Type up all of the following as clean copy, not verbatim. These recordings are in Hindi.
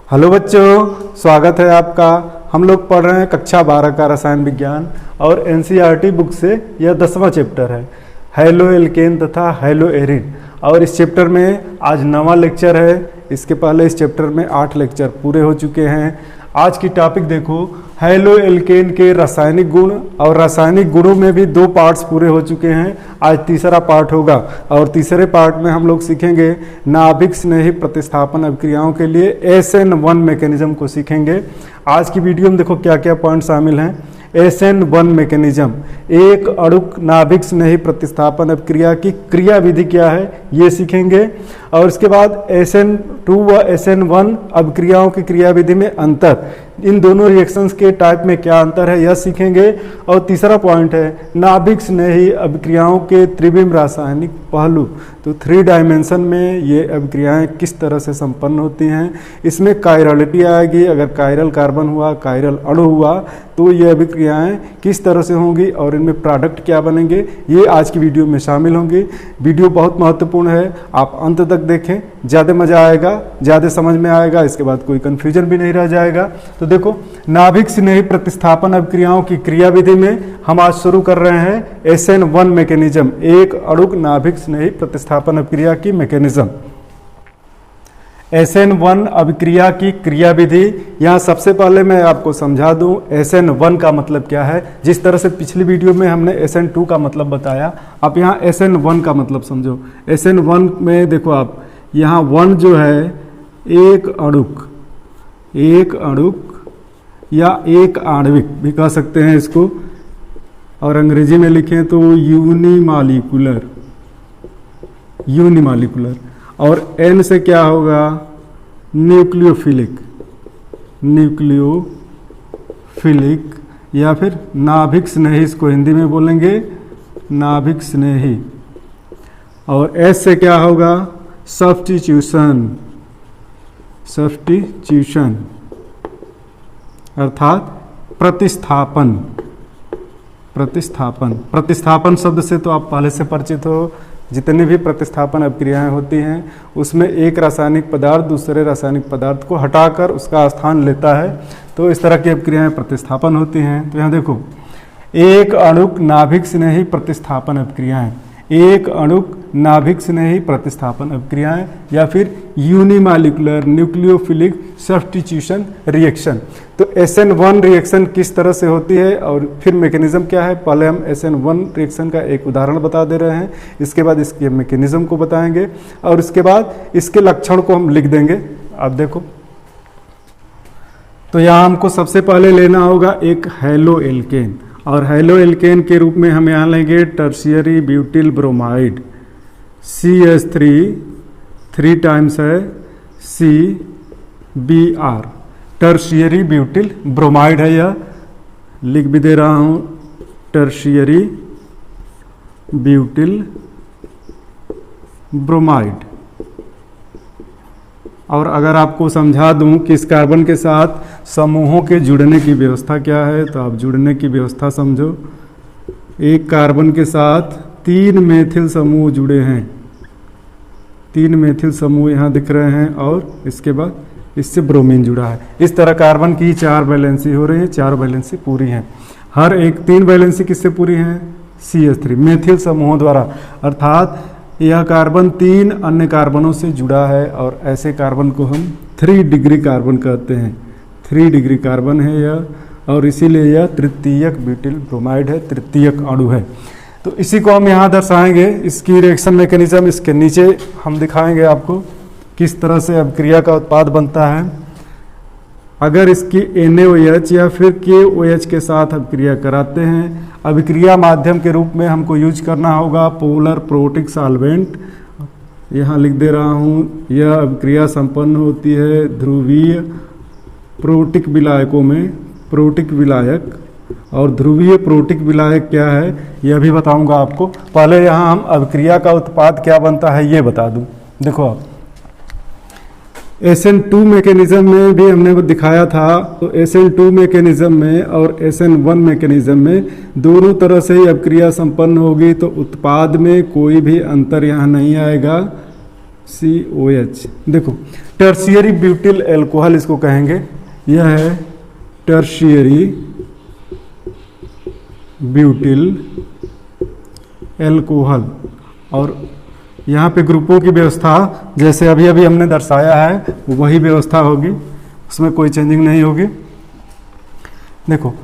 हेलो बच्चों, स्वागत है आपका। हम लोग पढ़ रहे हैं कक्षा 12 का रसायन विज्ञान और एनसीईआरटी बुक से यह 10वां चैप्टर है हैलो एल्केन तथा हैलो एरिन। और इस चैप्टर में आज 9वां लेक्चर है। इसके पहले इस चैप्टर में 8 लेक्चर पूरे हो चुके हैं। आज की टॉपिक देखो, हैलो एल्केन के रासायनिक गुण, और रासायनिक गुणों में भी 2 पार्ट्स पूरे हो चुके हैं। आज तीसरा पार्ट होगा और तीसरे पार्ट में हम लोग सीखेंगे नाभिक स्नेही प्रतिस्थापन अभिक्रियाओं के लिए SN1 मैकेनिज्म को सीखेंगे। आज की वीडियो में देखो क्या क्या पॉइंट शामिल हैं। SN1 मैकेनिज्म, एक अणुक नाभिक स्नेही प्रतिस्थापन अभिक्रिया की क्रिया विधि क्या है ये सीखेंगे। और इसके बाद SN2 व SN1 अभिक्रियाओं की क्रिया विधि में अंतर, इन दोनों रिएक्शंस के टाइप में क्या अंतर है यह सीखेंगे। और तीसरा पॉइंट है नाभिक स्नेही अभिक्रियाओं के त्रिविम रासायनिक पहलू। तो 3 डायमेंशन में ये अभिक्रियाएं किस तरह से संपन्न होती हैं। इसमें कायरलिटी आएगी, अगर कायरल कार्बन हुआ, कायरल अणु हुआ तो ये अभिक्रियाएं किस तरह से होंगी और इनमें प्रोडक्ट क्या बनेंगे, ये आज की वीडियो में शामिल होंगी। वीडियो बहुत महत्वपूर्ण है, आप अंत तक देखें, ज़्यादा मज़ा आएगा, ज़्यादा समझ में आएगा, इसके बाद कोई कन्फ्यूजन भी नहीं रह जाएगा। तो देखो, नाभिक स्नेही प्रतिस्थापन अभिक्रियाओं की क्रिया विधि में हम आज शुरू कर रहे हैं SN1 मैकेनिज्म, एक अणुक नाभिक स्नेही प्रतिस्थापन अभिक्रिया की मैकेनिज्म। SN1 अभिक्रिया की क्रिया विधि, यहाँ सबसे पहले मैं आपको समझा दूं SN1 का मतलब क्या है। जिस तरह से पिछली वीडियो में हमने SN2 का मतलब बताया, आप यहाँ SN1 का मतलब समझो। SN1 में देखो आप, यहाँ 1 जो है एक अणुक या एक आणविक भी कह सकते हैं इसको, और अंग्रेजी में लिखें तो यूनिमॉलिक्यूलर। और N से क्या होगा, न्यूक्लियोफिलिक या फिर नाभिक स्नेही, इसको हिंदी में बोलेंगे नाभिक स्नेही। और S से क्या होगा, सब्स्टिट्यूशन अर्थात प्रतिस्थापन शब्द से तो आप पहले से परिचित हो। जितनी भी प्रतिस्थापन अभिक्रियाएं होती हैं उसमें एक रासायनिक पदार्थ दूसरे रासायनिक पदार्थ को हटाकर उसका स्थान लेता है, तो इस तरह की अभिक्रियाएं प्रतिस्थापन होती हैं। तो यहाँ देखो, एक अणुक नाभिक स्नेही प्रतिस्थापन अभिक्रियाएं, एक अणुक नाभिक स्नेही प्रतिस्थापन अभिक्रियाएं, या फिर यूनिमॉलिक्यूलर न्यूक्लियोफिलिक सब्स्टिट्यूशन रिएक्शन। तो SN1 रिएक्शन किस तरह से होती है और फिर मैकेनिज्म क्या है, पहले हम SN1 रिएक्शन का एक उदाहरण बता दे रहे हैं, इसके बाद इसके मैकेनिज्म को बताएंगे और इसके बाद इसके लक्षण को हम लिख देंगे। आप देखो, तो यहाँ हमको सबसे पहले लेना होगा एक हैलो एल्केन, और हैलो एल्केन के रूप में हम यहाँ लेंगे tertiary butyl bromide, CH3 3 times है CBr, टर्शियरी ब्यूटिल ब्रोमाइड है। यह लिख भी दे रहा हूँ, टर्शियरी ब्यूटिल ब्रोमाइड। और अगर आपको समझा दूं कि इस कार्बन के साथ समूहों के जुड़ने की व्यवस्था क्या है, तो आप जुड़ने की व्यवस्था समझो। एक कार्बन के साथ 3 मेथिल समूह जुड़े हैं, 3 मेथिल समूह यहाँ दिख रहे हैं, और इसके बाद इससे ब्रोमीन जुड़ा है। इस तरह कार्बन की 4 वैलेंसी हो रही है, 4 वैलेंसी पूरी हैं। हर एक 3 वैलेंसी किससे पूरी हैं, CH3 मेथिल समूहों द्वारा, अर्थात यह कार्बन 3 अन्य कार्बनों से जुड़ा है, और ऐसे कार्बन को हम 3 डिग्री कार्बन कहते हैं। 3 डिग्री कार्बन है यह, और इसीलिए यह तृतीयक ब्यूटिल ब्रोमाइड है, तृतीयक अणु है। तो इसी को हम यहाँ दर्शाएंगे, इसकी रिएक्शन मैकेनिज्म इसके नीचे हम दिखाएंगे आपको किस तरह से अभिक्रिया का उत्पाद बनता है। अगर इसकी NaOH या फिर KOH के साथ अभिक्रिया कराते हैं, अभिक्रिया माध्यम के रूप में हमको यूज करना होगा पोलर प्रोटिक सॉल्वेंट। यहाँ लिख दे रहा हूँ, यह अभिक्रिया संपन्न होती है ध्रुवीय प्रोटिक विलायकों में, प्रोटिक विलायक। और ध्रुवीय प्रोटिक विलायक क्या है यह भी बताऊंगा आपको। पहले यहाँ हम अभिक्रिया का उत्पाद क्या बनता है ये बता दूं। देखो आप, SN2 मैकेनिज्म में भी हमने दिखाया था, तो SN2 मैकेनिज्म में और SN1 मैकेनिज्म में दोनों तरह से ही अभिक्रिया संपन्न होगी, तो उत्पाद में कोई भी अंतर यहाँ नहीं आएगा। COH। देखो टर्शियरी ब्यूटिल एल्कोहल इसको कहेंगे, यह है टर्शियरी ब्यूटिल एल्कोहल। और यहाँ पे ग्रुपों की व्यवस्था जैसे अभी अभी हमने दर्शाया है वही व्यवस्था होगी, उसमें कोई चेंजिंग नहीं होगी। देखो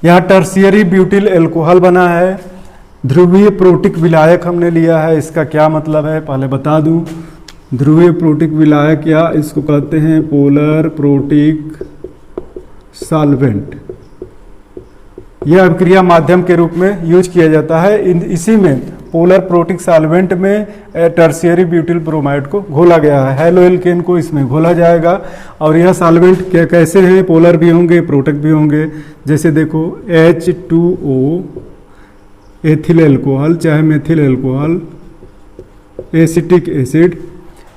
यहाँ टर्शियरी ब्यूटिल एल्कोहल बना है, ध्रुवीय प्रोटिक विलायक हमने लिया है। इसका क्या मतलब है पहले बता दूं। ध्रुवीय प्रोटिक विलायक या इसको कहते हैं पोलर प्रोटिक सॉल्वेंट। यह अभिक्रिया माध्यम के रूप में यूज किया जाता है। इसी में पोलर प्रोटिक सॉल्वेंट में टर्शियरी ब्यूटिल ब्रोमाइड को घोला गया है। हैलो एल्केन को इसमें घोला जाएगा। और यह सॉल्वेंट कैसे हैं, पोलर भी होंगे प्रोटिक भी होंगे। जैसे देखो H2O एथिल एल्कोहल चाहे मेथिल एल्कोहल, एसिटिक एसिड,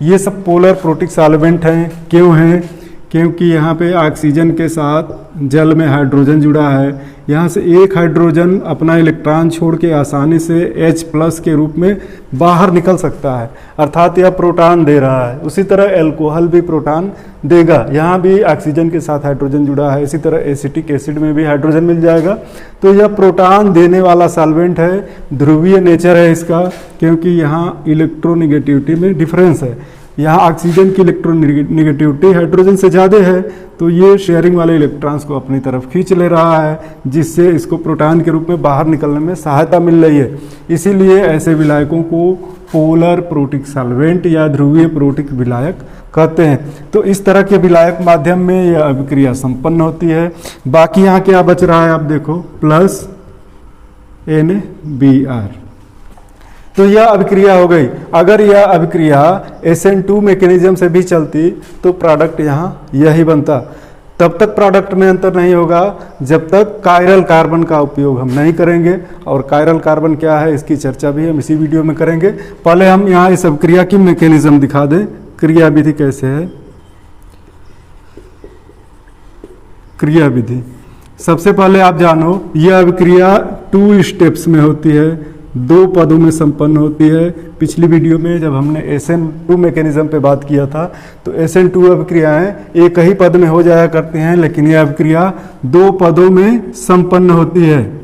ये सब पोलर प्रोटिक सॉल्वेंट हैं। क्यों हैं? क्योंकि यहाँ पे ऑक्सीजन के साथ जल में हाइड्रोजन जुड़ा है। यहाँ से एक हाइड्रोजन अपना इलेक्ट्रॉन छोड़ के आसानी से H+ के रूप में बाहर निकल सकता है, अर्थात यह प्रोटॉन दे रहा है। उसी तरह एल्कोहल भी प्रोटॉन देगा। यहाँ भी ऑक्सीजन के साथ हाइड्रोजन जुड़ा है, इसी तरह एसिटिक एसिड में भी हाइड्रोजन मिल जाएगा। तो यह प्रोटॉन देने वाला सॉल्वेंट है। ध्रुवीय नेचर है इसका, क्योंकि यहाँ इलेक्ट्रोनिगेटिविटी में डिफरेंस है। यहाँ ऑक्सीजन की इलेक्ट्रोनिगेटिविटी हाइड्रोजन से ज़्यादा है, तो ये शेयरिंग वाले इलेक्ट्रॉन्स को अपनी तरफ खींच ले रहा है, जिससे इसको प्रोटॉन के रूप में बाहर निकलने में सहायता मिल रही है। इसीलिए ऐसे विलायकों को पोलर प्रोटिक सॉल्वेंट या ध्रुवीय प्रोटिक विलायक कहते हैं। तो इस तरह के विलायक माध्यम में यह अभिक्रिया संपन्न होती है। बाकी यहाँ क्या बच रहा है आप देखो, प्लस NBr। तो यह अभिक्रिया हो गई। अगर यह अभिक्रिया SN2 मैकेनिज्म से भी चलती तो प्रोडक्ट यहाँ यही बनता। तब तक प्रोडक्ट में अंतर नहीं होगा जब तक कायरल कार्बन का उपयोग हम नहीं करेंगे। और कायरल कार्बन क्या है इसकी चर्चा भी हम इसी वीडियो में करेंगे। पहले हम यहाँ इस अभिक्रिया की मैकेनिज्म दिखा दें, क्रिया विधि कैसे है। क्रिया विधि सबसे पहले आप जानो, यह अभिक्रिया 2 स्टेप्स में होती है, 2 पदों में संपन्न होती है। पिछली वीडियो में जब हमने SN2 मैकेनिज्म पे बात किया था तो SN2 अभिक्रियाएं एक ही पद में हो जाया करती हैं, लेकिन यह अभिक्रिया 2 पदों में संपन्न होती है,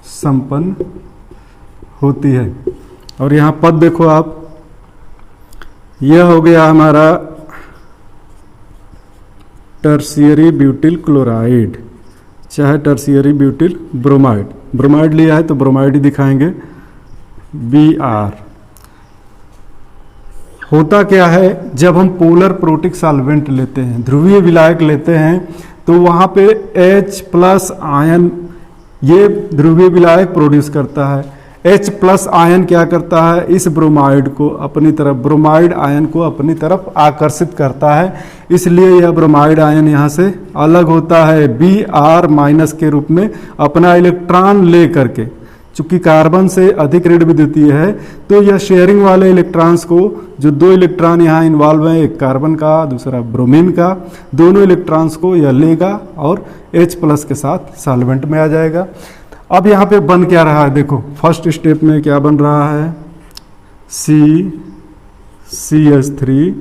संपन्न होती है। और यहाँ पद देखो आप, यह हो गया हमारा टर्शियरी ब्यूटिल क्लोराइड चाहे टर्शियरी ब्यूटिल ब्रोमाइड। ब्रोमाइड लिया है तो ब्रोमाइड ही दिखाएंगे, Br। होता क्या है, जब हम पोलर प्रोटिक सॉल्वेंट लेते हैं, ध्रुवीय विलायक लेते हैं, तो वहाँ पे H+ आयन ये ध्रुवीय विलायक प्रोड्यूस करता है। H+ आयन क्या करता है, इस ब्रोमाइड को अपनी तरफ, ब्रोमाइड आयन को अपनी तरफ आकर्षित करता है। इसलिए यह ब्रोमाइड आयन यहाँ से अलग होता है, Br- के रूप में अपना इलेक्ट्रॉन ले करके। चूंकि कार्बन से अधिक ऋण विद्युतीय है तो यह शेयरिंग वाले इलेक्ट्रॉन्स को, जो 2 इलेक्ट्रॉन यहाँ इन्वॉल्व हैं, एक कार्बन का दूसरा ब्रोमीन का, दोनों इलेक्ट्रॉन्स को यह लेगा और H+ के साथ सॉल्वेंट में आ जाएगा। अब यहाँ पे बन क्या रहा है देखो, फर्स्ट स्टेप में क्या बन रहा है, CH3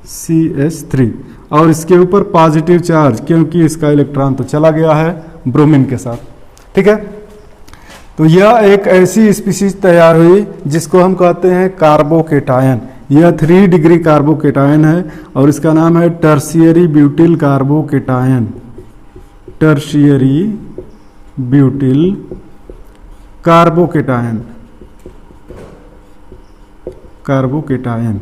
CH3 और इसके ऊपर पॉजिटिव चार्ज, क्योंकि इसका इलेक्ट्रॉन तो चला गया है ब्रोमीन के साथ। ठीक है, तो यह एक ऐसी स्पीशीज तैयार हुई जिसको हम कहते हैं कार्बोकेटायन। यह 3 डिग्री कार्बोकेटायन है और इसका नाम है tertiary butyl carbocation. Tertiary butyl carbocation, carbocation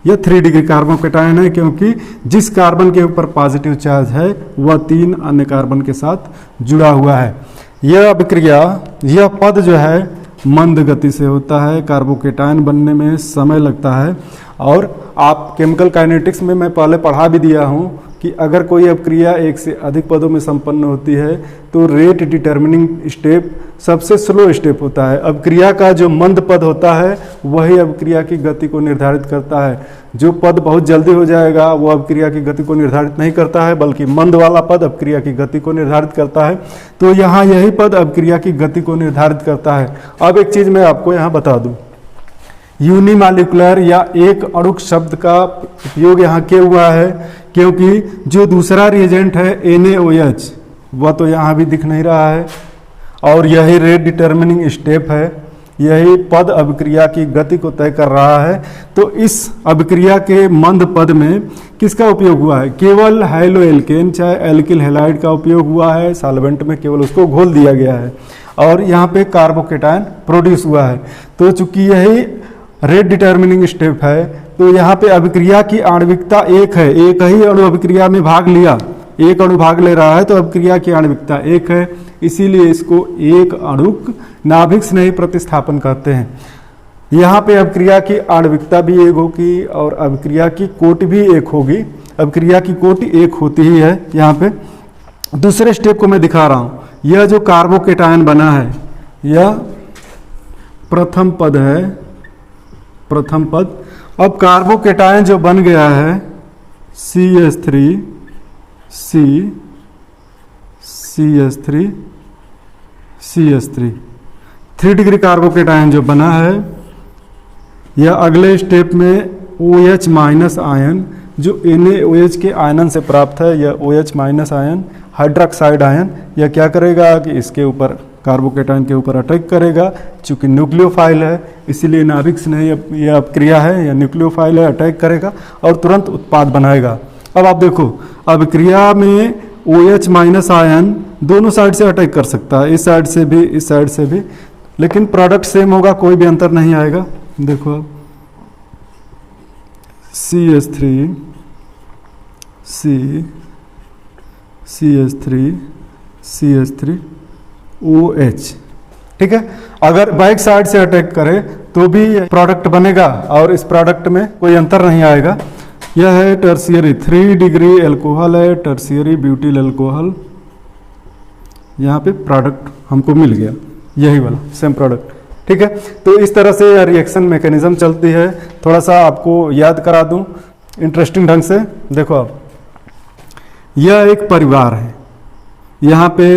यह 3 डिग्री कार्बोकेटायन है, क्योंकि जिस कार्बन के ऊपर पॉजिटिव चार्ज है वह 3 अन्य कार्बन के साथ जुड़ा हुआ है। यह अभिक्रिया, यह पद जो है मंद गति से होता है, कार्बोकेटायन बनने में समय लगता है। और आप केमिकल काइनेटिक्स में मैं पहले पढ़ा भी दिया हूँ, कि अगर कोई अभिक्रिया एक से अधिक पदों में संपन्न होती है तो रेट डिटर्मिनिंग स्टेप सबसे स्लो स्टेप होता है। अभिक्रिया का जो मंद पद होता है वही अभिक्रिया की गति को निर्धारित करता है। जो पद बहुत जल्दी हो जाएगा वो अभिक्रिया की गति को निर्धारित नहीं करता है, बल्कि मंद वाला पद अभिक्रिया की गति को निर्धारित करता है। तो यहाँ यही पद अभिक्रिया की गति को निर्धारित करता है। अब एक चीज़ मैं आपको यहाँ बता दूँ, यूनिमॉलिक्यूलर या एक अणुक शब्द का उपयोग यहाँ किया हुआ है क्योंकि जो दूसरा रिएजेंट है NaOH वह तो यहाँ भी दिख नहीं रहा है, और यही रेट डिटर्मिनिंग स्टेप है, यही पद अभिक्रिया की गति को तय कर रहा है। तो इस अभिक्रिया के मंद पद में किसका उपयोग हुआ है? केवल हैलो एल्केन चाहे एल्किल हैलाइड का उपयोग हुआ है। सॉल्वेंट में केवल उसको घोल दिया गया है और यहाँ पे कार्बोकेटायन प्रोड्यूस हुआ है। तो चूंकि यही रेट डिटर्मिनिंग स्टेप है तो यहाँ पे अभिक्रिया की आणविकता एक है, एक ही अणु अभिक्रिया में भाग लिया, एक अणु भाग ले रहा है तो अभिक्रिया की आणविकता एक है, इसीलिए इसको एक अणुक नाभिक स्नेही प्रतिस्थापन कहते हैं। यहाँ पे अभिक्रिया की आणविकता भी एक होगी और अभिक्रिया की कोटि भी एक होगी। अभिक्रिया की कोटि एक होती ही है। यहाँ पे दूसरे स्टेप को मैं दिखा रहा हूँ। यह जो कार्बोकेटायन बना है यह प्रथम पद है, प्रथम पद। अब कार्बोकेटायन जो बन गया है CH3 CH3 CH3 3 degree carbocation जो बना है यह अगले स्टेप में OH माइनस आयन जो NaOH के आयनन से प्राप्त है, यह OH minus ion hydroxide ion यह क्या करेगा कि इसके ऊपर कार्बोकेटायन के ऊपर अटैक करेगा। चूंकि न्यूक्लियोफाइल है इसीलिए नाभिक स्नेही यह अभिक्रिया है, यह न्यूक्लियोफाइल है, अटैक करेगा और तुरंत उत्पाद बनाएगा। अब आप देखो अभिक्रिया में OH माइनस आयन दोनों साइड से अटैक कर सकता है, इस साइड से भी इस साइड से भी, लेकिन प्रोडक्ट सेम होगा, कोई भी अंतर नहीं आएगा। देखो अब CH3 CH3 CH3 OH, ठीक है। अगर बैक साइड से अटैक करे तो भी प्रोडक्ट बनेगा और इस प्रोडक्ट में कोई अंतर नहीं आएगा। यह है टर्शियरी 3 डिग्री एल्कोहल है, टर्शियरी ब्यूटिल एल्कोहल। यहाँ पे प्रोडक्ट हमको मिल गया, यही वाला सेम प्रोडक्ट, ठीक है। तो इस तरह से यह रिएक्शन मैकेनिज्म चलती है। थोड़ा सा आपको याद करा दूं इंटरेस्टिंग ढंग से। देखो अब यह एक परिवार है, यहाँ पे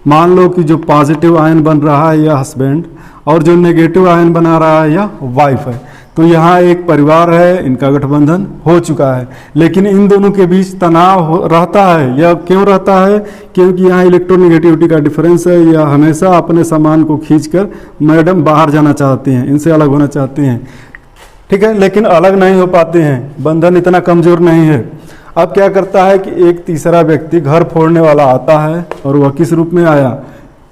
मान लो कि जो पॉजिटिव आयन बन रहा है यह हस्बैंड और जो नेगेटिव आयन बना रहा है यह वाइफ है। तो यहाँ एक परिवार है, इनका गठबंधन हो चुका है, लेकिन इन दोनों के बीच तनाव रहता है। यह क्यों रहता है? क्योंकि यहाँ इलेक्ट्रोनेगेटिविटी का डिफरेंस है। यह हमेशा अपने सामान को खींचकर मैडम बाहर जाना चाहती हैं, इनसे अलग होना चाहती हैं, ठीक है, लेकिन अलग नहीं हो पाते हैं, बंधन इतना कमजोर नहीं है। अब क्या करता है कि एक तीसरा व्यक्ति घर फोड़ने वाला आता है, और वह किस रूप में आया?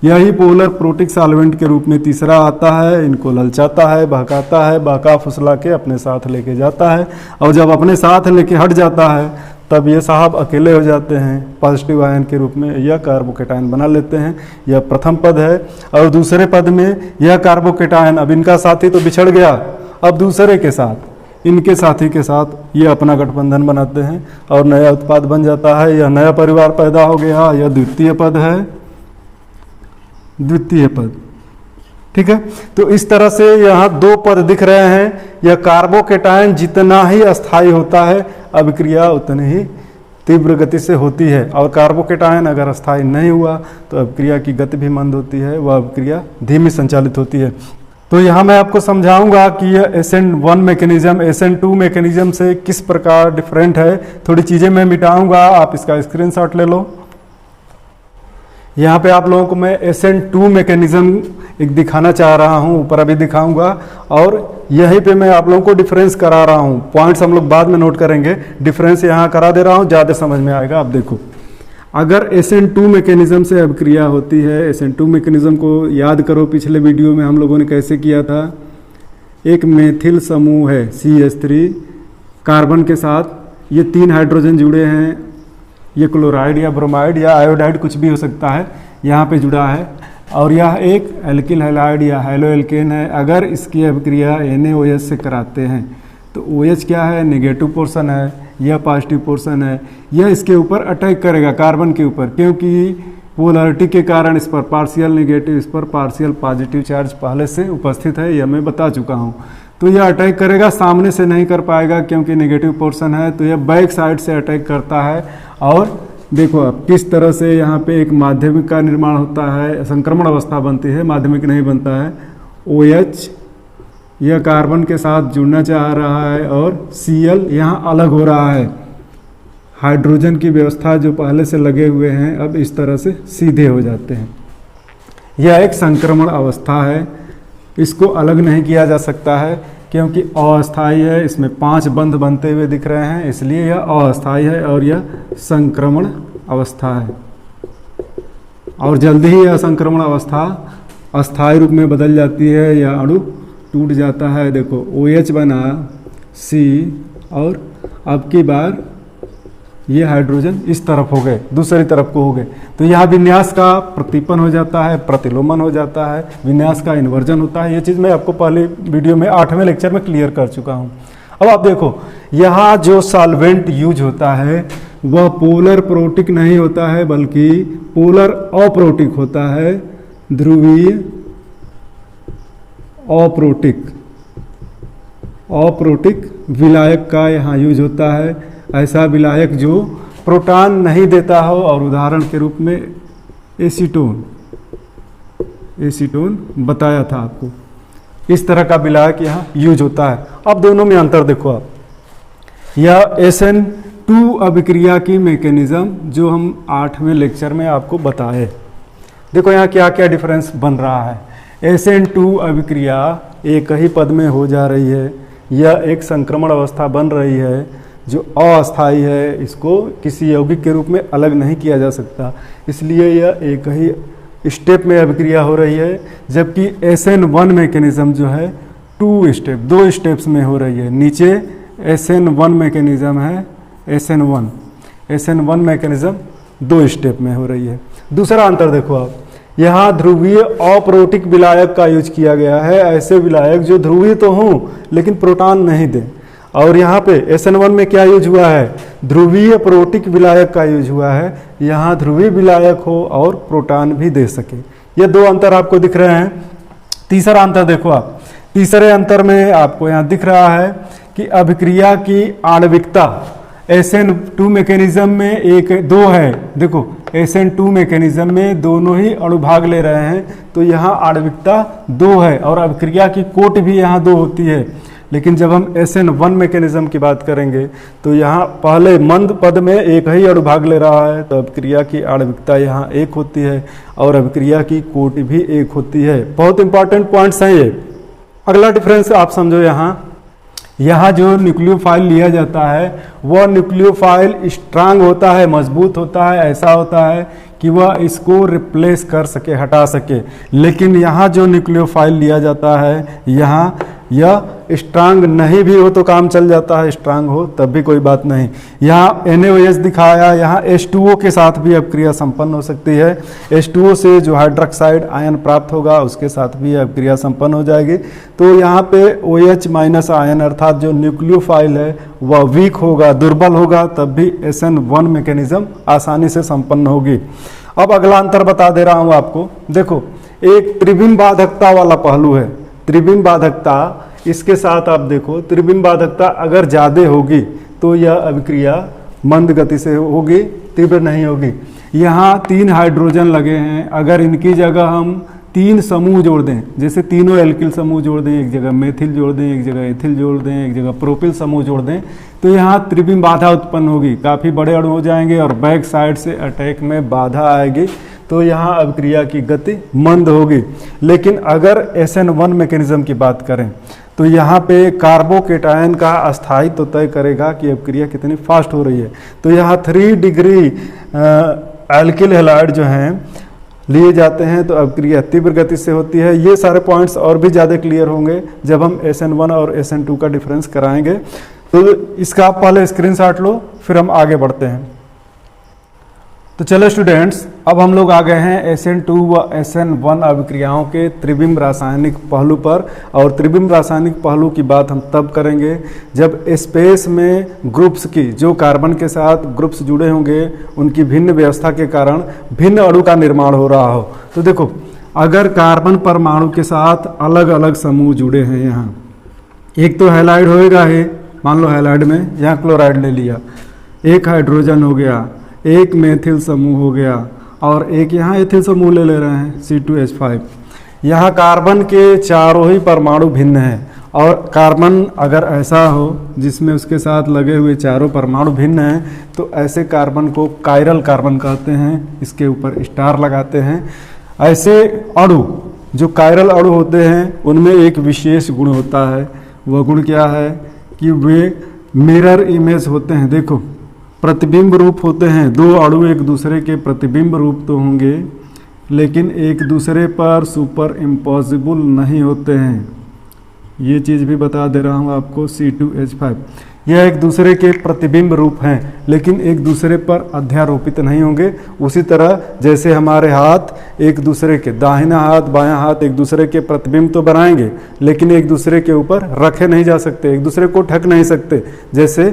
यही पोलर प्रोटिक सॉल्वेंट के रूप में तीसरा आता है, इनको ललचाता है, बहकाता है, बहका फुसला के अपने साथ लेके जाता है, और जब अपने साथ लेके हट जाता है तब ये साहब अकेले हो जाते हैं, पॉजिटिव आयन के रूप में यह कार्बोकेटायन बना लेते हैं। यह प्रथम पद है। और दूसरे पद में यह कार्बोकेटायन, अब इनका साथी तो बिछड़ गया, अब दूसरे के साथ, इनके साथी के साथ ये अपना गठबंधन बनाते हैं और नया उत्पाद बन जाता है। यह नया परिवार पैदा हो गया। यह द्वितीय पद है, द्वितीय पद, ठीक है। तो इस तरह से यहाँ दो पद दिख रहे हैं। यह कार्बोकेटायन जितना ही अस्थायी होता है अभिक्रिया उतनी ही तीव्र गति से होती है, और कार्बोकेटायन अगर अस्थायी नहीं हुआ तो अभिक्रिया की गति भी मंद होती है, वह अभिक्रिया धीमी संचालित होती है। तो यहाँ मैं आपको समझाऊंगा कि यह SN1 मैकेनिज्म SN2 मैकेनिज्म से किस प्रकार डिफरेंट है। थोड़ी चीज़ें मैं मिटाऊंगा, आप इसका स्क्रीनशॉट ले लो। यहाँ पे आप लोगों को मैं SN2 मैकेनिज्म एक दिखाना चाह रहा हूँ, ऊपर अभी दिखाऊंगा, और यहीं पे मैं आप लोगों को डिफरेंस करा रहा हूँ। पॉइंट्स हम लोग बाद में नोट करेंगे, डिफरेंस यहाँ करा दे रहा हूँ, ज़्यादा समझ में आएगा। आप देखो, अगर SN2 मैकेनिज्म से अभिक्रिया होती है, SN2 मैकेनिज्म को याद करो, पिछले वीडियो में हम लोगों ने कैसे किया था। एक मेथिल समूह है CH3 कार्बन के साथ, ये 3 हाइड्रोजन जुड़े हैं, ये क्लोराइड या ब्रोमाइड या आयोडाइड कुछ भी हो सकता है, यहाँ पे जुड़ा है, और यह एक एल्किल हैलाइड या हैलो एल्केन है। अगर इसकी अभिक्रिया NaOH से कराते हैं तो OH क्या है? नेगेटिव पोर्शन है, यह पॉजिटिव पोर्शन है, यह इसके ऊपर अटैक करेगा कार्बन के ऊपर, क्योंकि पोलैरिटी के कारण इस पर पार्शियल नेगेटिव, इस पर पार्शियल पॉजिटिव चार्ज पहले से उपस्थित है, यह मैं बता चुका हूँ। तो यह अटैक करेगा, सामने से नहीं कर पाएगा क्योंकि नेगेटिव पोर्शन है, तो यह बैक साइड से अटैक करता है। और देखो अब किस तरह से यहाँ पे एक माध्यमिक का निर्माण होता है, संक्रमण अवस्था बनती है, माध्यमिक नहीं बनता है। OH यह कार्बन के साथ जुड़ना चाह रहा है और Cl यहाँ अलग हो रहा है। हाइड्रोजन की व्यवस्था जो पहले से लगे हुए हैं अब इस तरह से सीधे हो जाते हैं। यह एक संक्रमण अवस्था है, इसको अलग नहीं किया जा सकता है क्योंकि अस्थायी है, इसमें 5 बंध बनते हुए दिख रहे हैं, इसलिए यह अस्थायी है और यह संक्रमण अवस्था है। और जल्दी ही यह संक्रमण अवस्था अस्थायी रूप में बदल जाती है, यह अणु टूट जाता है। देखो OH बना C और अब की बार ये हाइड्रोजन इस तरफ हो गए, दूसरी तरफ को हो गए, तो यहाँ विन्यास का प्रतिपन हो जाता है, प्रतिलोमन हो जाता है, विन्यास का इन्वर्जन होता है। ये चीज़ मैं आपको पहले वीडियो में 8वें लेक्चर में क्लियर कर चुका हूँ। अब आप देखो यहाँ जो सॉल्वेंट यूज होता है वह पोलर प्रोटिक नहीं होता है बल्कि पोलर अप्रोटिक होता है, ध्रुवीय अप्रोटिक विलायक का यहाँ यूज होता है। ऐसा विलायक जो प्रोटॉन नहीं देता हो, और उदाहरण के रूप में एसीटोन बताया था आपको, इस तरह का विलायक यहाँ यूज होता है। अब दोनों में अंतर देखो आप, यह SN2 अभिक्रिया की मैकेनिज्म जो हम 8वें लेक्चर में आपको बताए। देखो यहाँ क्या क्या डिफरेंस बन रहा है। SN2 अभिक्रिया एक ही पद में हो जा रही है, यह एक संक्रमण अवस्था बन रही है जो अस्थायी है, इसको किसी यौगिक के रूप में अलग नहीं किया जा सकता, इसलिए यह एक ही स्टेप में अभिक्रिया हो रही है। जबकि SN1 मैकेनिज्म जो है 2 स्टेप्स में हो रही है। नीचे SN1 मैकेनिज्म है, SN1 मैकेनिज्म 2 स्टेप में हो रही है। दूसरा अंतर देखो आप, यहाँ ध्रुवीय अप्रोटिक विलायक का यूज किया गया है, ऐसे विलायक जो ध्रुवीय तो हों लेकिन प्रोटॉन नहीं दें। और यहाँ पे SN1 में क्या यूज हुआ है, ध्रुवीय प्रोटिक विलायक का यूज हुआ है, यहाँ ध्रुवीय विलायक हो और प्रोटॉन भी दे सके। ये 2 अंतर आपको दिख रहे हैं। तीसरा अंतर देखो आप, तीसरे अंतर में आपको यहाँ दिख रहा है कि अभिक्रिया की आणविकता SN2 मैकेनिज्म में 1-2 है। देखो SN2 मैकेनिज्म में दोनों ही अणु भाग ले रहे हैं, तो यहाँ आणविकता 2 है और अभिक्रिया की कोट भी यहाँ 2 होती है। लेकिन जब हम SN1 मैकेनिज्म की बात करेंगे तो यहाँ पहले मंद पद में एक ही अणु भाग ले रहा है, तो अभिक्रिया की आणविकता यहाँ 1 होती है और अभिक्रिया की कोट भी 1 होती है। बहुत इंपॉर्टेंट पॉइंट्स हैं ये। अगला डिफरेंस आप समझो, यहाँ जो न्यूक्लियोफाइल लिया जाता है वह न्यूक्लियोफाइल स्ट्रांग होता है, मजबूत होता है, ऐसा होता है कि वह इसको रिप्लेस कर सके, हटा सके। लेकिन यहाँ जो न्यूक्लियोफाइल लिया जाता है यहाँ यह स्ट्रांग नहीं भी हो तो काम चल जाता है, स्ट्रांग हो तब भी कोई बात नहीं। यहाँ NaOH दिखाया, यहाँ H2O के साथ भी अभिक्रिया संपन्न हो सकती है। H2O से जो हाइड्रोक्साइड आयन प्राप्त होगा उसके साथ भी अभिक्रिया संपन्न हो जाएगी। तो यहाँ पे OH- आयन अर्थात जो न्यूक्लियोफाइल है वह वीक होगा, दुर्बल होगा, तब भी SN1 मैकेनिज्म आसानी से संपन्न होगी। अब अगला अंतर बता दे रहा हूँ आपको। देखो एक त्रिविम बाधकता वाला पहलू है, त्रिविम बाधकता, इसके साथ आप देखो त्रिविम बाधकता अगर ज़्यादा होगी तो यह अभिक्रिया मंद गति से होगी, तीव्र नहीं होगी। यहाँ 3 हाइड्रोजन लगे हैं, अगर इनकी जगह हम 3 समूह जोड़ दें, जैसे तीनों एल्किल समूह जोड़ दें, एक जगह मेथिल जोड़ दें, एक जगह एथिल जोड़ दें, एक जगह प्रोपिल समूह जोड़ दें, तो यहाँ त्रिविम बाधा उत्पन्न होगी, काफ़ी बड़े अणु हो जाएंगे और बैक साइड से अटैक में बाधा आएगी, तो यहाँ अभिक्रिया की गति मंद होगी। लेकिन अगर SN1 मैकेनिज्म की बात करें तो यहाँ पे कार्बोकेटायन का अस्थायित्व तय करेगा कि अभिक्रिया कितनी फास्ट हो रही है। तो यहाँ 3 डिग्री एल्किल हैलाइड जो हैं लिए जाते हैं तो अभिक्रिया तीव्र गति से होती है। ये सारे पॉइंट्स और भी ज़्यादा क्लियर होंगे जब हम SN1 और SN2 का डिफरेंस कराएंगे। तो इसका आप पहले स्क्रीनशॉट लो, फिर हम आगे बढ़ते हैं। तो चलो स्टूडेंट्स, अब हम लोग आ गए हैं SN2 व SN1 अभिक्रियाओं के त्रिविम रासायनिक पहलू पर। और त्रिविम रासायनिक पहलू की बात हम तब करेंगे जब स्पेस में ग्रुप्स की, जो कार्बन के साथ ग्रुप्स जुड़े होंगे, उनकी भिन्न व्यवस्था के कारण भिन्न अणु का निर्माण हो रहा हो। तो देखो, अगर कार्बन परमाणु के साथ अलग अलग समूह जुड़े हैं, यहाँ एक तो हैलाइड होएगा ही, मान लो हैलाइड में यहाँ क्लोराइड ले लिया, एक हाइड्रोजन हो गया, एक मेथिल समूह हो गया, और एक यहाँ एथिल समूह ले रहे हैं C2H5। यहाँ कार्बन के चारों ही परमाणु भिन्न हैं, और कार्बन अगर ऐसा हो जिसमें उसके साथ लगे हुए चारों परमाणु भिन्न हैं, तो ऐसे कार्बन को कायरल कार्बन कहते हैं। इसके ऊपर स्टार लगाते हैं। ऐसे अणु जो कायरल अणु होते हैं, उनमें एक विशेष गुण होता है। वह गुण क्या है कि वे मिरर इमेज होते हैं। देखो, प्रतिबिंब रूप होते हैं। दो अणु एक दूसरे के प्रतिबिंब रूप तो होंगे, लेकिन एक दूसरे पर सुपर इम्पॉसिबल नहीं होते हैं। ये चीज़ भी बता दे रहा हूँ आपको। C2H5 यह एक दूसरे के प्रतिबिंब रूप हैं, लेकिन एक दूसरे पर अध्यारोपित नहीं होंगे। उसी तरह जैसे हमारे हाथ एक दूसरे के, दाहिना हाथ बायां हाथ एक दूसरे के प्रतिबिंब तो बनाएंगे, लेकिन एक दूसरे के ऊपर रखे नहीं जा सकते, एक दूसरे को ढक नहीं सकते। जैसे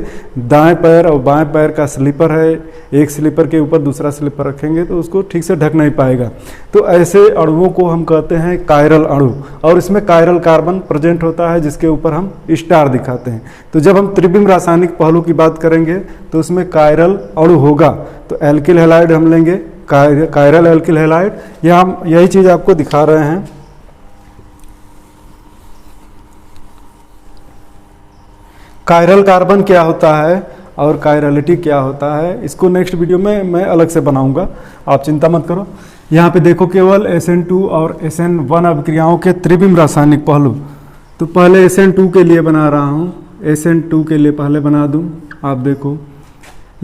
दाएं पैर और बाएं पैर का स्लीपर है, एक स्लीपर के ऊपर दूसरा स्लीपर रखेंगे तो उसको ठीक से ढक नहीं पाएगा। तो ऐसे अणुओं को हम कहते हैं कायरल अणु, और इसमें कायरल कार्बन प्रेजेंट होता है, जिसके ऊपर हम स्टार दिखाते हैं। तो जब हम त्रिविम रासायनिक पहलू की बात करेंगे तो उसमें कायरल अणु होगा। तो एल्किल हैलाइड हम लेंगे, कायरल एल्किल हैलाइड। यह हम यही चीज आपको दिखा रहे हैं। कायरल कार्बन क्या होता है और कायरलिटी क्या होता है, इसको नेक्स्ट वीडियो में मैं अलग से बनाऊंगा, आप चिंता मत करो। यहाँ पे देखो केवल SN2 और SN1 अभिक्रियाओं के त्रिविम रासायनिक पहलू। तो पहले SN2 के लिए बना रहा हूँ। SN2 के लिए पहले बना दूं। आप देखो,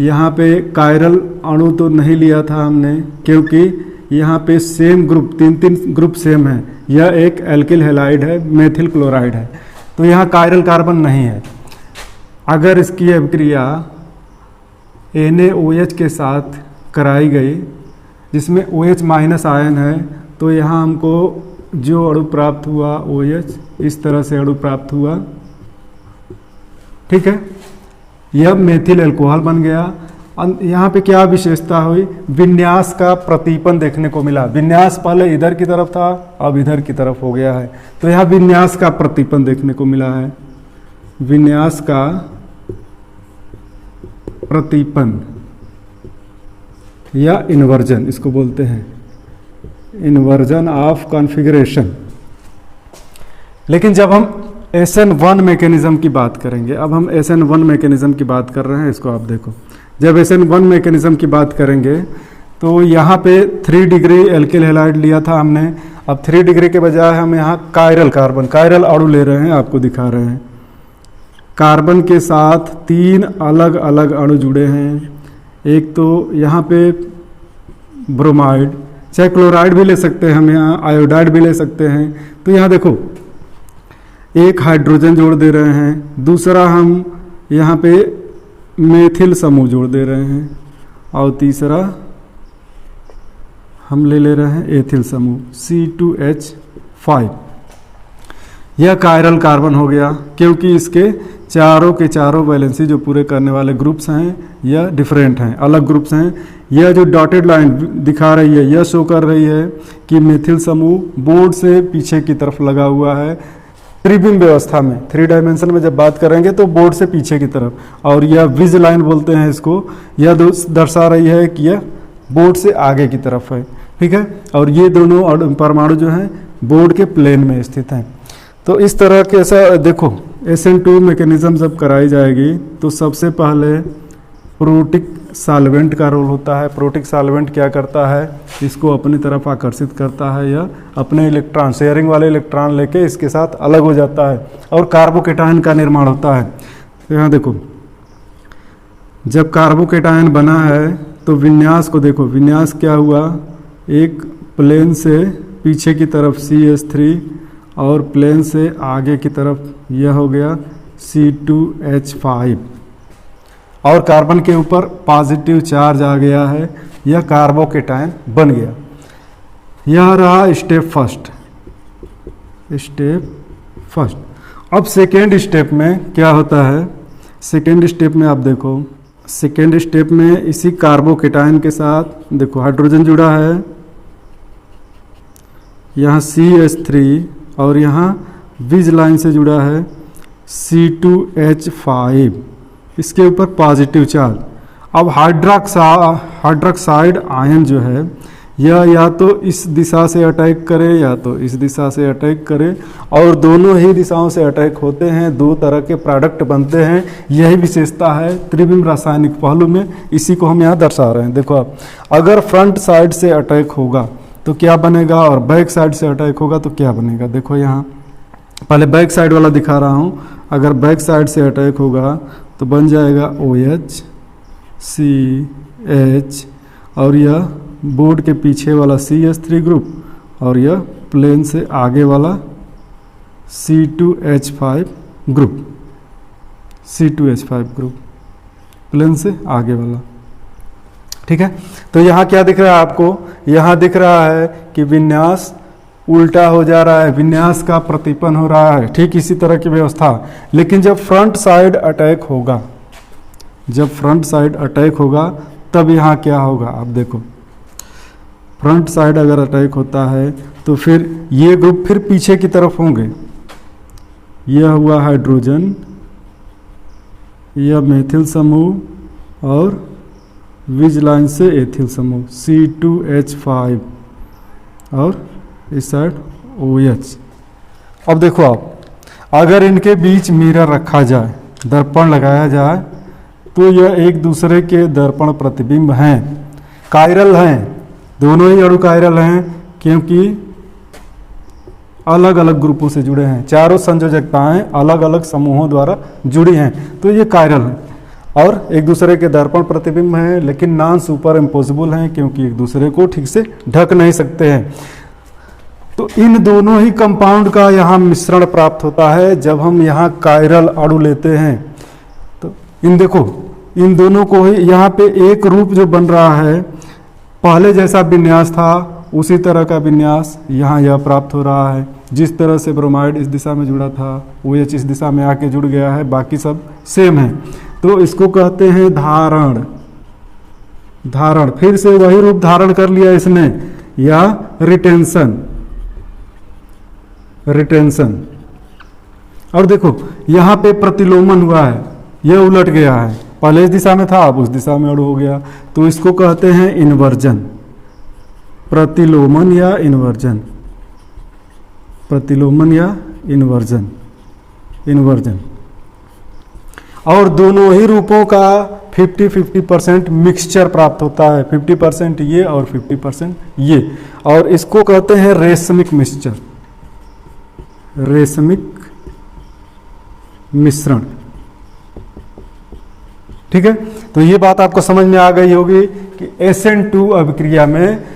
यहाँ पे कायरल अणु तो नहीं लिया था हमने, क्योंकि यहाँ पे सेम ग्रुप, तीन ग्रुप सेम है। यह एक एल्किल हैलाइड है, मेथिल क्लोराइड है, तो यहाँ कायरल कार्बन नहीं है। अगर इसकी अभिक्रिया NaOH के साथ कराई गई, जिसमें OH माइनस आयन है, तो यहाँ हमको जो अणु प्राप्त हुआ OH, इस तरह से अणु प्राप्त हुआ। ठीक है, यह मेथिल अल्कोहल बन गया। यहाँ पे क्या विशेषता हुई, विन्यास का प्रतीपन देखने को मिला। विन्यास पहले इधर की तरफ था, अब इधर की तरफ हो गया है, तो यहाँ विन्यास का प्रतीपन देखने को मिला है। विन्यास का प्रतीपन या इन्वर्जन इसको बोलते हैं, इन्वर्जन ऑफ कॉन्फ़िगरेशन। लेकिन जब हम SN1 मैकेनिज्म की बात करेंगे, अब हम SN1 मैकेनिज्म की बात कर रहे हैं, इसको आप देखो। जब SN1 मैकेनिज्म की बात करेंगे तो यहाँ पे 3 डिग्री एल्किल हैलाइड लिया था हमने। अब 3 डिग्री के बजाय हम यहाँ कायरल कार्बन, कायरल अणु ले रहे हैं, आपको दिखा रहे हैं। कार्बन के साथ 3 अलग अलग अणु जुड़े हैं। एक तो यहाँ पे ब्रोमाइड, चाहे क्लोराइड भी ले सकते हैं हम, यहाँ आयोडाइड भी ले सकते हैं। तो यहाँ देखो, एक हाइड्रोजन जोड़ दे रहे हैं, दूसरा हम यहाँ पे मेथिल समूह जोड़ दे रहे हैं, और तीसरा हम ले रहे हैं एथिल समूह C2H5। यह कायरल कार्बन हो गया, क्योंकि इसके चारों के चारों वैलेंसी जो पूरे करने वाले ग्रुप्स हैं यह डिफरेंट हैं, अलग ग्रुप्स हैं। यह जो डॉटेड लाइन दिखा रही है, यह शो कर रही है कि मेथिल समूह बोर्ड से पीछे की तरफ लगा हुआ है। त्रिविम व्यवस्था में, 3 डायमेंशन में जब बात करेंगे तो बोर्ड से पीछे की तरफ, और यह विज लाइन बोलते हैं इसको, यह दर्शा रही है कि यह बोर्ड से आगे की तरफ है। ठीक है, और ये दोनों परमाणु जो हैं बोर्ड के प्लेन में स्थित हैं। तो इस तरह के ऐसा देखो, SN2 मैकेनिज्म जब कराई जाएगी तो सबसे पहले प्रोटिक सॉल्वेंट का रोल होता है। प्रोटिक सॉल्वेंट क्या करता है, इसको अपनी तरफ आकर्षित करता है, या अपने इलेक्ट्रॉन, शेयरिंग वाले इलेक्ट्रॉन लेके इसके साथ अलग हो जाता है, और कार्बोकेटायन का निर्माण होता है। तो यहाँ देखो, जब कार्बोकेटायन बना है तो विन्यास को देखो, विन्यास क्या हुआ, एक प्लेन से पीछे की तरफ CH3, और प्लेन से आगे की तरफ यह हो गया C2H5, और कार्बन के ऊपर पॉजिटिव चार्ज आ गया है, यह कार्बोकेटायन बन गया। यह रहा स्टेप फर्स्ट। अब सेकेंड स्टेप में क्या होता है, सेकेंड स्टेप में आप देखो, सेकेंड स्टेप में इसी कार्बोकेटायन के साथ देखो हाइड्रोजन जुड़ा है, यहाँ CH3 और यहाँ बीज लाइन से जुड़ा है C2H5, इसके ऊपर पॉजिटिव चार्ज। अब हाइड्रोक्साइड आयन जो है यह या तो इस दिशा से अटैक करे या तो इस दिशा से अटैक करे, और दोनों ही दिशाओं से अटैक होते हैं, दो तरह के प्रोडक्ट बनते हैं। यही विशेषता है त्रिविम रासायनिक पहलू में, इसी को हम यहाँ दर्शा रहे हैं। देखो आप, अगर फ्रंट साइड से अटैक होगा तो क्या बनेगा और बैक साइड से अटैक होगा तो क्या बनेगा। देखो यहाँ पहले बैक साइड वाला दिखा रहा हूँ। अगर बैक साइड से अटैक होगा तो बन जाएगा OH CH, और यह बोर्ड के पीछे वाला CH3 ग्रुप, और यह प्लेन से आगे वाला C2H5 group, C2H5 group plane से आगे वाला। ठीक है, तो यहाँ क्या दिख रहा है आपको, यहाँ दिख रहा है कि विन्यास उल्टा हो जा रहा है, विन्यास का प्रतिपन्न हो रहा है। ठीक इसी तरह की व्यवस्था, लेकिन जब फ्रंट साइड अटैक होगा, जब फ्रंट साइड अटैक होगा तब यहाँ क्या होगा। आप देखो, फ्रंट साइड अगर अटैक होता है तो फिर ये ग्रुप फिर पीछे की तरफ होंगे। यह हुआ हाइड्रोजन, यह मेथिल समूह, और विज लाइन से एथिल समूह C2H5, और इस साइड OH। अब देखो आप, अगर इनके बीच मिरर रखा जाए, दर्पण लगाया जाए, तो यह एक दूसरे के दर्पण प्रतिबिंब हैं, कायरल हैं, दोनों ही अणु कायरल हैं, क्योंकि अलग अलग ग्रुपों से जुड़े हैं, चारों संयोजकताएं अलग अलग समूहों द्वारा जुड़ी हैं, तो ये कायरल हैं और एक दूसरे के दर्पण प्रतिबिंब हैं, लेकिन नॉन सुपर इम्पोसिबल हैं, क्योंकि एक दूसरे को ठीक से ढक नहीं सकते हैं। तो इन दोनों ही कंपाउंड का यहाँ मिश्रण प्राप्त होता है। जब हम यहाँ कायरल अणु लेते हैं तो इन देखो, इन दोनों को ही यहाँ पे एक रूप जो बन रहा है, पहले जैसा विन्यास था उसी तरह का विन्यास यहाँ यह प्राप्त हो रहा है। जिस तरह से ब्रोमाइड इस दिशा में जुड़ा था, OH इस दिशा में आके जुड़ गया है, बाकी सब सेम है। तो इसको कहते हैं धारण। धारण फिर से वही रूप धारण कर लिया इसने, या रिटेंशन। रिटेंशन। और देखो यहाँ पे प्रतिलोमन हुआ है, यह उलट गया है, पहले इस दिशा में था अब उस दिशा में अणु हो गया, तो इसको कहते हैं इन्वर्जन। प्रतिलोमन या इन्वर्जन, प्रतिलोमन या इन्वर्जन, इन्वर्जन। और दोनों ही रूपों का 50-50% मिक्सचर प्राप्त होता है, 50% ये और 50% ये, और इसको कहते हैं रेशमिक मिक्सचर, रेशमिक मिश्रण। ठीक है, तो ये बात आपको समझ में आ गई होगी कि SN2 अभिक्रिया में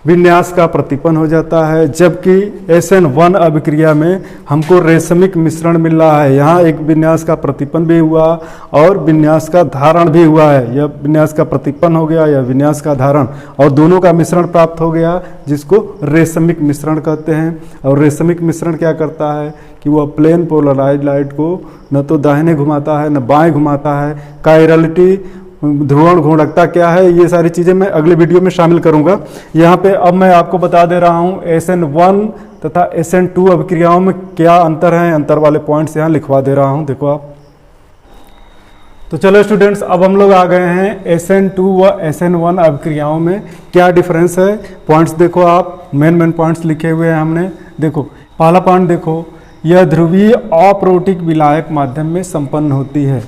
विन्यास का प्रतिपन्न हो जाता है, जबकि SN1 अभिक्रिया में हमको रेशमिक मिश्रण मिल रहा है। यहाँ एक विन्यास का प्रतिपन्न भी हुआ और विन्यास का धारण भी हुआ है। यह विन्यास का प्रतिपन्न हो गया या विन्यास का धारण, और दोनों का मिश्रण प्राप्त हो गया, जिसको रेशमिक मिश्रण कहते हैं। और रेशमिक मिश्रण क्या करता है कि वह प्लेन पोलराइज लाइट को न तो दाहिने घुमाता है न बाएं घुमाता है। कायरलिटी, ध्रुवण घूर्णकता क्या है, ये सारी चीज़ें मैं अगले वीडियो में शामिल करूंगा। यहाँ पे अब मैं आपको बता दे रहा हूँ SN1 तथा SN2 अभिक्रियाओं में क्या अंतर है, अंतर वाले पॉइंट्स यहाँ लिखवा दे रहा हूँ, देखो आप। तो चलो स्टूडेंट्स, अब हम लोग आ गए हैं SN2 व SN1 अभिक्रियाओं में क्या डिफरेंस है। पॉइंट्स देखो आप, मेन पॉइंट्स लिखे हुए हैं हमने। देखो पहला पॉइंट देखो, यह ध्रुवीय अप्रोटिक विलायक माध्यम में संपन्न होती है।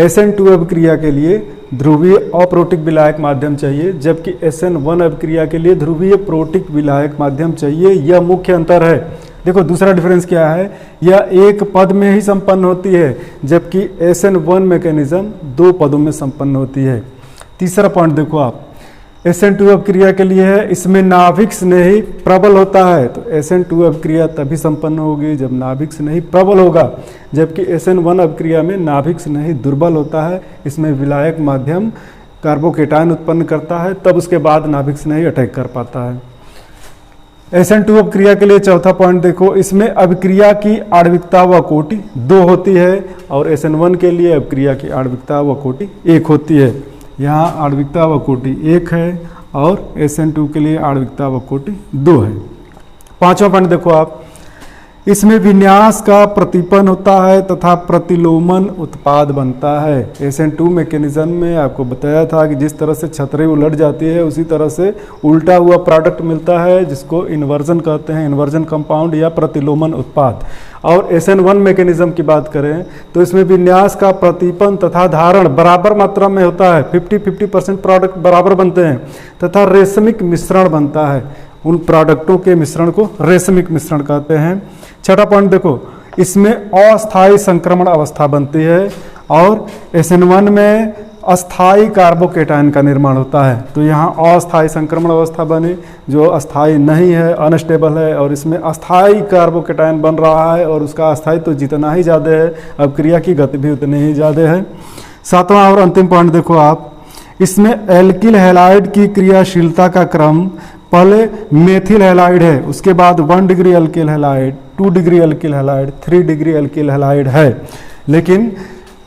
SN2 अभिक्रिया के लिए ध्रुवीय अप्रोटिक विलायक माध्यम चाहिए, जबकि SN1 अभिक्रिया के लिए ध्रुवीय प्रोटिक विलायक माध्यम चाहिए। यह मुख्य अंतर है। देखो दूसरा डिफरेंस क्या है, यह एक पद में ही संपन्न होती है, जबकि SN1 मैकेनिज्म 2 पदों में संपन्न होती है। तीसरा पॉइंट देखो आप, SN2 अभिक्रिया के लिए है, इसमें नाभिक स्नेही प्रबल होता है। तो SN2 अभिक्रिया तभी संपन्न होगी जब नाभिक स्नेही प्रबल होगा, जबकि SN1 अभिक्रिया में नाभिक स्नेही दुर्बल होता है। इसमें विलायक माध्यम कार्बोकेटायन उत्पन्न करता है, तब उसके बाद नाभिक स्नायु अटैक कर पाता है। SN2 अभिक्रिया के लिए चौथा पॉइंट देखो, इसमें अभिक्रिया की आणविकता व कोटि 2 होती है और SN1 के लिए अभिक्रिया की आणविकता व कोटि 1 होती है। यहाँ आणविकता व कोटि 1 है और SN2 के लिए आणविकता व कोटि 2 है। पांचवा पॉइंट देखो आप, इसमें विन्यास का प्रतिपन्न होता है तथा प्रतिलोमन उत्पाद बनता है। SN2 मैकेनिज्म में आपको बताया था कि जिस तरह से छतरी उलट जाती है उसी तरह से उल्टा हुआ प्रोडक्ट मिलता है जिसको इन्वर्जन कहते हैं, इन्वर्जन कंपाउंड या प्रतिलोमन उत्पाद। और SN1 मैकेनिज्म की बात करें तो इसमें विन्यास का प्रतिपन्न तथा धारण बराबर मात्रा में होता है, 50-50% प्रोडक्ट बराबर बनते हैं तथा रेशमिक मिश्रण बनता है। उन प्रोडक्टों के मिश्रण को रेशमिक मिश्रण कहते हैं। छठा पॉइंट देखो, इसमें अस्थायी संक्रमण अवस्था बनती है और SN1 में अस्थायी कार्बोकेटायन का निर्माण होता है। तो यहाँ अस्थायी संक्रमण अवस्था बने जो अस्थायी नहीं है, अनस्टेबल है, और इसमें अस्थायी कार्बोकेटायन बन रहा है और उसका अस्थायित्व तो जितना ही ज़्यादा है अभिक्रिया की गति भी उतनी ही ज़्यादा है। सातवां और अंतिम पॉइंट देखो आप, इसमें एल्किल हैलाइड की क्रियाशीलता का क्रम पहले मेथिल हैलाइड है, उसके बाद 1 degree alkyl halide, 2 degree alkyl halide, 3 degree alkyl halide है। लेकिन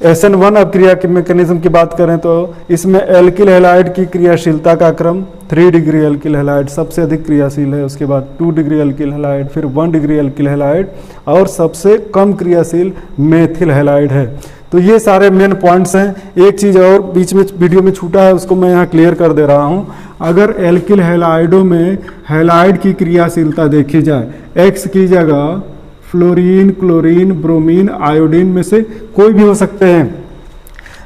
SN1 अभिक्रिया के मैकेनिज्म की बात करें तो इसमें एल्किल हैलाइड की क्रियाशीलता का क्रम 3 डिग्री एल्किल हैलाइड सबसे अधिक क्रियाशील है, उसके बाद 2 डिग्री एल्किल हैलाइड, फिर 1 डिग्री एल्किल हैलाइड और सबसे कम क्रियाशील मेथिल हैलाइड है। तो ये सारे मेन पॉइंट्स हैं। एक चीज़ और बीच में वीडियो में छूटा है उसको मैं यहाँ क्लियर कर दे रहा हूँ। अगर एल्किल हैलाइडों में हैलाइड की क्रियाशीलता देखी जाए, X की जगह फ्लोरीन, क्लोरीन, ब्रोमीन, आयोडीन में से कोई भी हो सकते हैं।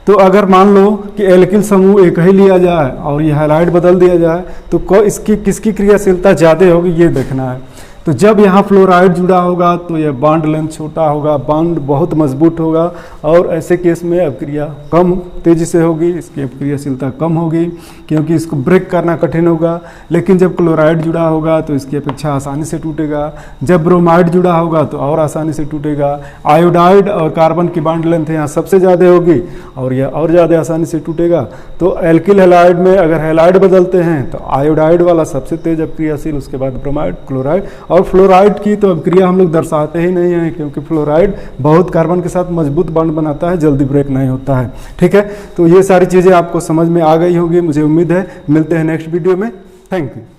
तो अगर मान लो कि एल्किल समूह एक ही लिया जाए और ये हैलाइड बदल दिया जाए तो इसकी किसकी क्रियाशीलता ज़्यादा होगी ये देखना है। तो जब यहाँ फ्लोराइड जुड़ा होगा तो यह बॉन्ड लेंथ छोटा होगा, बॉन्ड बहुत मजबूत होगा और ऐसे केस में अभिक्रिया कम तेज़ी से होगी, इसकी अभिक्रियाशीलता कम होगी क्योंकि इसको ब्रेक करना कठिन होगा। लेकिन जब क्लोराइड जुड़ा होगा तो इसकी अपेक्षा आसानी से टूटेगा, जब ब्रोमाइड जुड़ा होगा तो और आसानी से टूटेगा। आयोडाइड और कार्बन की बॉन्ड लेंथ यहाँ सबसे ज़्यादा होगी और यह और ज़्यादा आसानी से टूटेगा। तो एल्किल हैलाइड में अगर हैलाइड बदलते हैं तो आयोडाइड वाला सबसे तेज अभिक्रियाशील, उसके बाद ब्रोमाइड, क्लोराइड और फ्लोराइड की तो अभिक्रिया हम लोग दर्शाते ही नहीं हैं क्योंकि फ्लोराइड बहुत कार्बन के साथ मजबूत बॉन्ड बनाता है, जल्दी ब्रेक नहीं होता है। ठीक है, तो ये सारी चीज़ें आपको समझ में आ गई होगी मुझे उम्मीद है। मिलते हैं नेक्स्ट वीडियो में। Thank you.